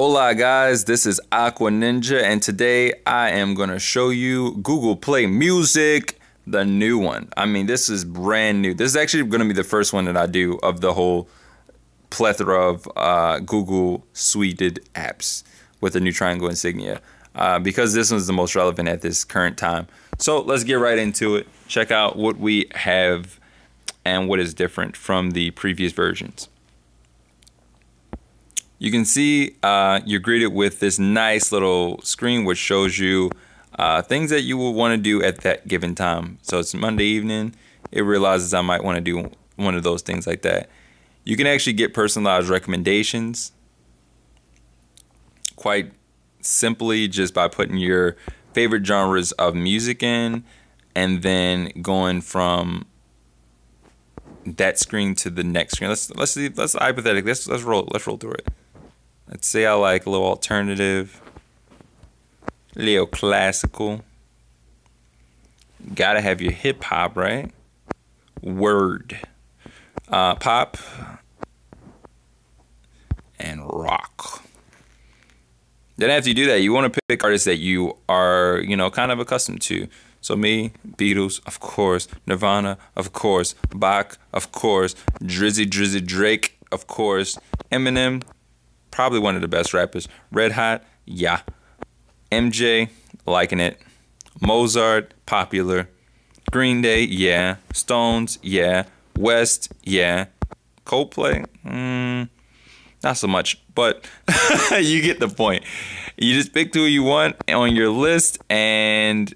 Hola guys, this is AcquaNINJA, and today I am going to show you Google Play Music, the new one. I mean, this is brand new. This is actually going to be the first one that I do of the whole plethora of Google suited apps with the new triangle insignia, because this one's the most relevant at this current time. So let's get right into it. Check out what we have and what is different from the previous versions. You can see you're greeted with this nice little screen which shows you things that you will want to do at that given time. So it's Monday evening. It realizes I might want to do one of those things like that. You can actually get personalized recommendations quite simply just by putting your favorite genres of music in and then going from that screen to the next screen. Let's hypothetically let's roll through it. Let's say I like a little alternative, a little classical. Gotta have your hip hop, right? Word, pop, and rock. Then after you do that, you want to pick artists that you are, kind of accustomed to. So me, Beatles, of course. Nirvana, of course. Bach, of course. Drizzy Drake, of course. Eminem, probably one of the best rappers. Red Hot, yeah. MJ, liking it. Mozart, popular. Green Day, yeah. Stones, yeah. West, yeah. Coldplay, not so much, but you get the point. You just pick who you want on your list, and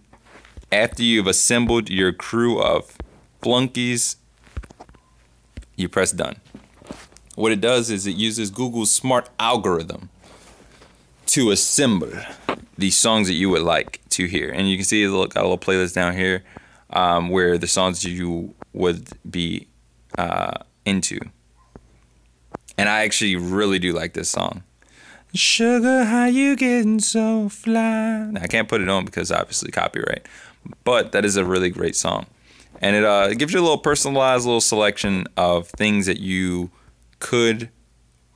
after you've assembled your crew of flunkies, you press done. What it does is it uses Google's smart algorithm to assemble the songs that you would like to hear. And you can see got a little playlist down here where the songs you would be into. And I actually really do like this song. Sugar, how you getting so fly? Now, I can't put it on because obviously copyright. But that is a really great song. And it gives you a little personalized little selection of things that you could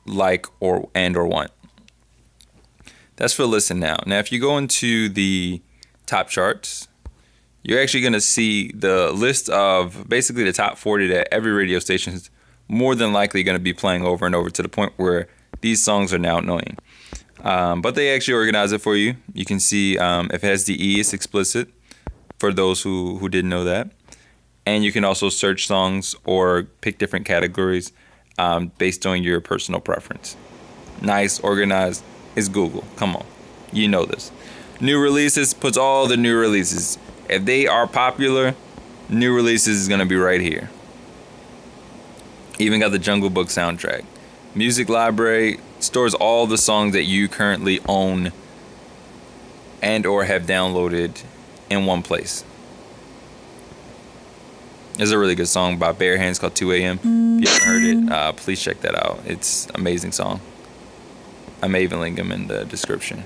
like or want. That's for listen now. Now, if you go into the top charts, you're actually going to see the list of basically the top 40 that every radio station is more than likely going to be playing over and over to the point where these songs are now annoying. But they actually organize it for you. You can see if it has the E, it's explicit for those who didn't know that. And you can also search songs or pick different categories based on your personal preference. Nice, organized. It's Google. Come on. You know this. New releases puts all the new releases. If they are popular, new releases is going to be right here. Even got the Jungle Book soundtrack. Music library stores all the songs that you currently own and or have downloaded in one place. There's a really good song by Bare Hands called 2 AM. If you haven't heard it, please check that out. It's an amazing song. I may even link them in the description.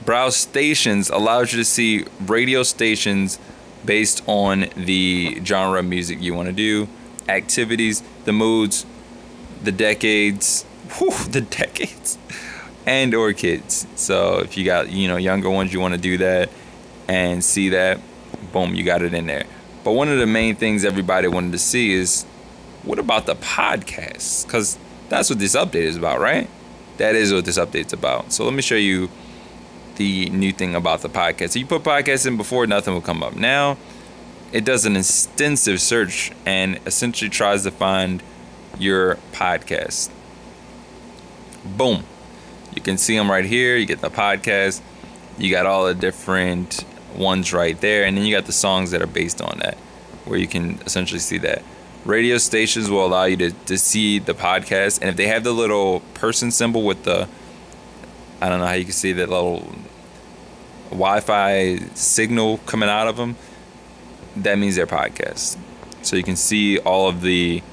Browse stations allows you to see radio stations based on the genre of music you want to do. Activities, the moods, the decades, and or kids. So if you got younger ones, you want to do that and see that, boom, you got it in there. But one of the main things everybody wanted to see is, what about the podcasts? Because that's what this update is about, right? That is what this update's about. So let me show you the new thing about the podcast. So you put podcasts in before, nothing will come up. Now it does an extensive search and essentially tries to find your podcast. Boom. You can see them right here. You get the podcast. You got all the different ones right there. And then you got the songs that are based on that, where you can essentially see that. Radio stations will allow you to see the podcast. And if they have the little person symbol with the, I don't know how you can see that little Wi-Fi signal coming out of them, that means they're podcasts. So you can see all of the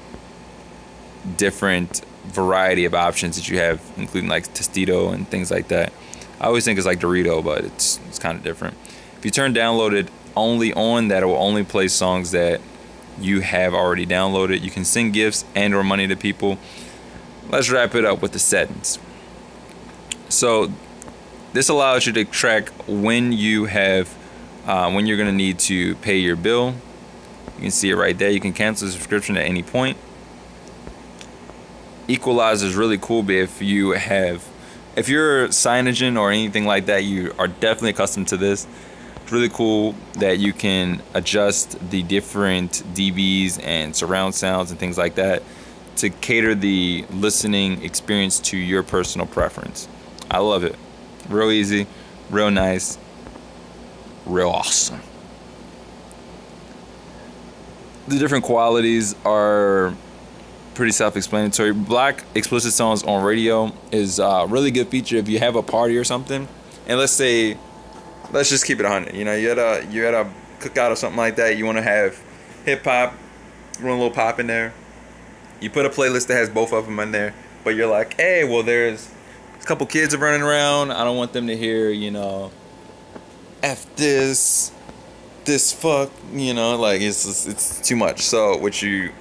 different variety of options that you have, including like Tostito and things like that. I always think it's like Dorito, but it's kind of different. If you turn downloaded only on, that it will only play songs that you have already downloaded. You can send gifts and or money to people. Let's wrap it up with the settings. So this allows you to track when you have when you're going to need to pay your bill. You can see it right there. You can cancel the subscription at any point. Equalizer is really cool, but if you're Cyanogen or anything like that, you are definitely accustomed to this. It's really cool that you can adjust the different dBs and surround sounds and things like that to cater the listening experience to your personal preference. I love it. Real easy, real nice, real awesome. The different qualities are pretty self-explanatory. Black explicit songs on radio is a really good feature if you have a party or something. And let's just keep it 100. You know, you're at a cookout or something like that. You want to have hip hop, run a little pop in there. You put a playlist that has both of them in there, but you're like, hey, well, there's a couple kids are running around. I don't want them to hear, you know, F this fuck, you know, like it's too much. So what you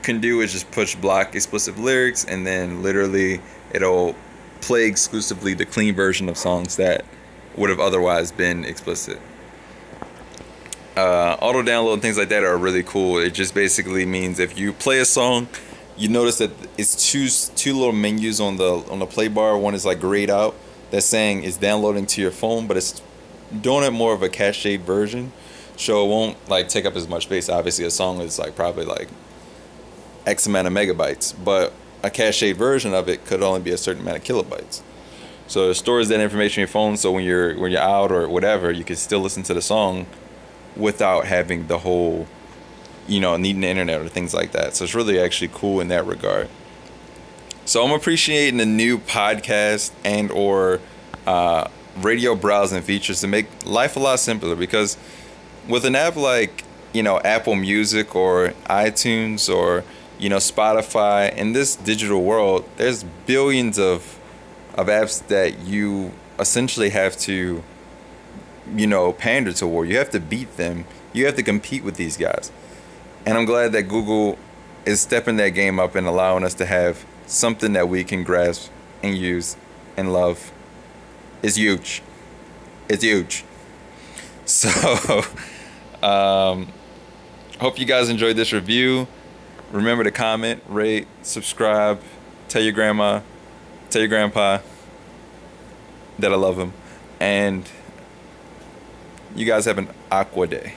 can do is just push block explicit lyrics, and then literally it'll play exclusively the clean version of songs that would have otherwise been explicit. Auto download and things like that are really cool. It just basically means if you play a song, you notice that it's two little menus on the play bar. One is like grayed out, that's saying it's downloading to your phone, but it's doing it more of a cached version, so it won't like take up as much space. Obviously a song is like probably like X amount of megabytes, but a cached version of it could only be a certain amount of kilobytes. So it stores that information in your phone, so when you're out or whatever, you can still listen to the song without having the whole, you know, needing the internet or things like that. So it's really actually cool in that regard. So I'm appreciating the new podcast and or radio browsing features to make life a lot simpler, because with an app like, you know, Apple Music or iTunes or, you know, Spotify, in this digital world, there's billions of apps that you essentially have to, you know, pander toward. You have to beat them. You have to compete with these guys. And I'm glad that Google is stepping that game up and allowing us to have something that we can grasp and use and love. It's huge. It's huge. So, hope you guys enjoyed this review. Remember to comment, rate, subscribe, tell your grandma, tell your grandpa that I love them. And you guys have an aqua day.